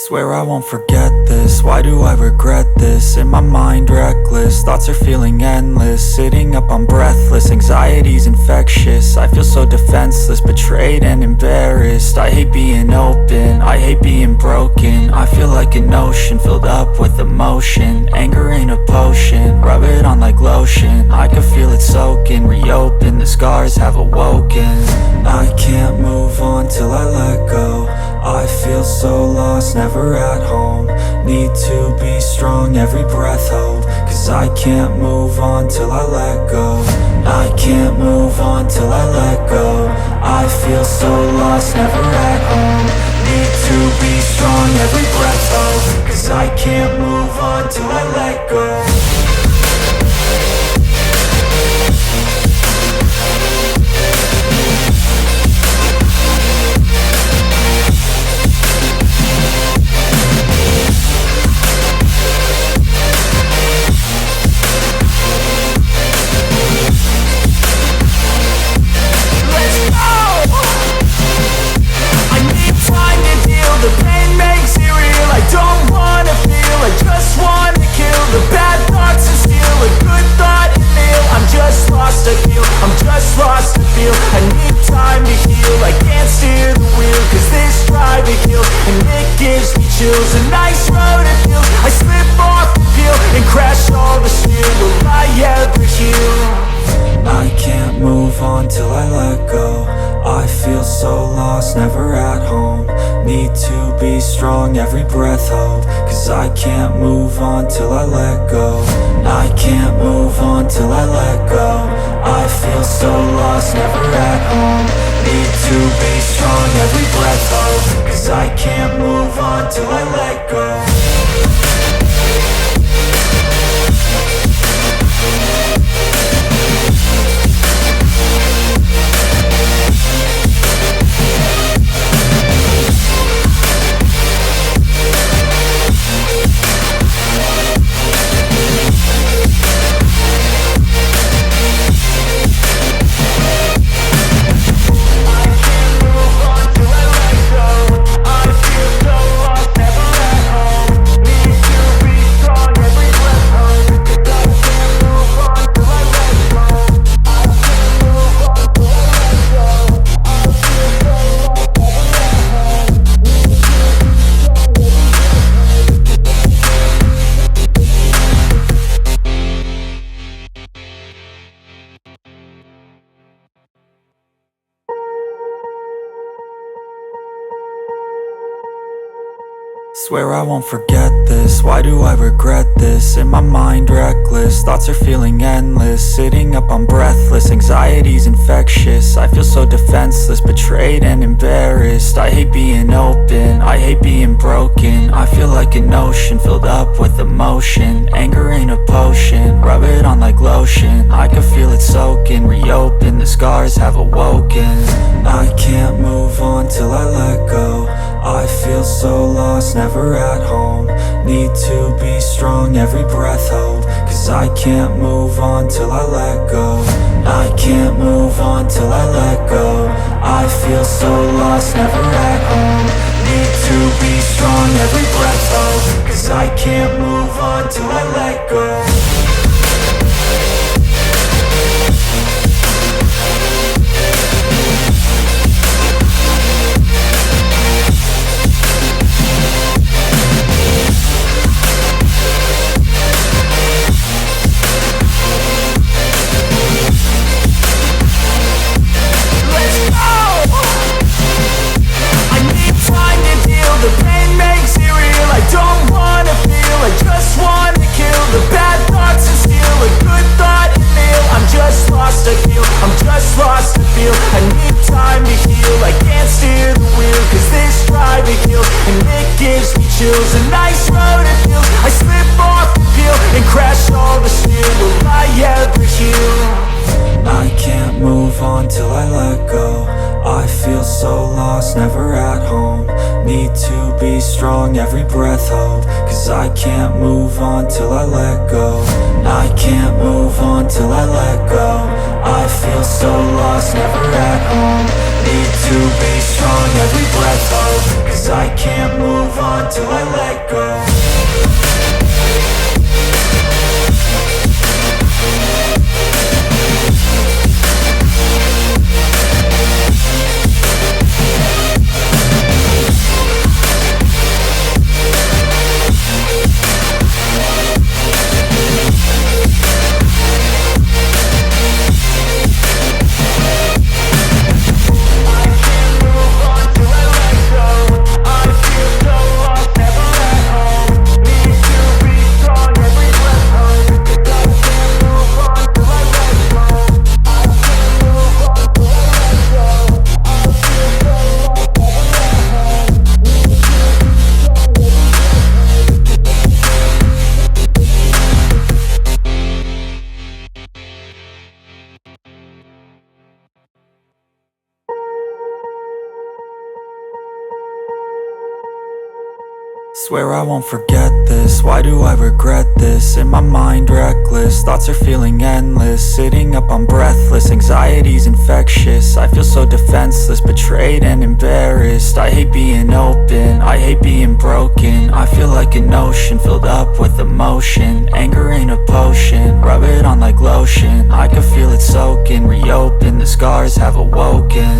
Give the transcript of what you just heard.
Swear I won't forget this, why do I regret this? In my mind reckless, thoughts are feeling endless. Sitting up I'm breathless, anxiety's infectious. I feel so defenseless, betrayed and embarrassed. I hate being open, I hate being broken. I feel like an ocean filled up with emotion. Anger ain't a potion, rub it on like lotion. I can feel it soaking, reopen, the scars have awoken. I can't move on till I let go. I feel so lost, never at home. Need to be strong, every breath hold. Cause I can't move on till I let go. I can't move on till I let go. I feel so lost, never at home. Need to be strong, every breath hold. Cause I can't move on till I let go. I'm just lost to feel. I need time to heal. I can't steer the wheel, cause this drive it kills. And it gives me chills. A nice road it feels. I slip off the peel and crash all the steel. Will I ever heal? I can't move on till I let go. I feel so lost, never at home. Need to be strong, every breath hold. Cause I can't move on till I let go. I can't move on till I let go. I feel so lost, never at home. Need to be strong, every breath hold. Cause I can't move on till I let go. Swear I won't forget this, why do I regret this? In my mind reckless, thoughts are feeling endless. Sitting up I'm breathless, anxiety's infectious. I feel so defenseless, betrayed and embarrassed. I hate being open, I hate being broken. I feel like an ocean filled up with emotion. Anger ain't a potion, rub it on like lotion. I can feel it soaking, reopen, the scars have awoken. I can't move on till I let go. I feel so lost, never at home. Need to be strong, every breath hold. Cause I can't move on till I let go. I can't move on till I let go. I feel so lost, never at home. Need to be strong, every breath hold. Cause I can't move on till I let go. I'm just lost to feel. I need time to heal. I can't steer the wheel, cause this drive it kills. And it gives me chills. A nice road it feels. I slip off the peel and crash all the steel. Will I ever heal? I can't move on till I let go. I feel so lost, never at home. Need to be strong, every breath hold. Cause I can't move on till I let go. I can't move on till I let go. I feel so lost, never at home. Need to be strong, every breath hold. Cause I can't move on on till I let go. Swear I won't forget this, why do I regret this? In my mind reckless, thoughts are feeling endless. Sitting up I'm breathless, anxiety's infectious. I feel so defenseless, betrayed and embarrassed. I hate being open, I hate being broken. I feel like an ocean filled up with emotion. Anger ain't a potion, rub it on like lotion. I can feel it soaking, reopen, the scars have awoken.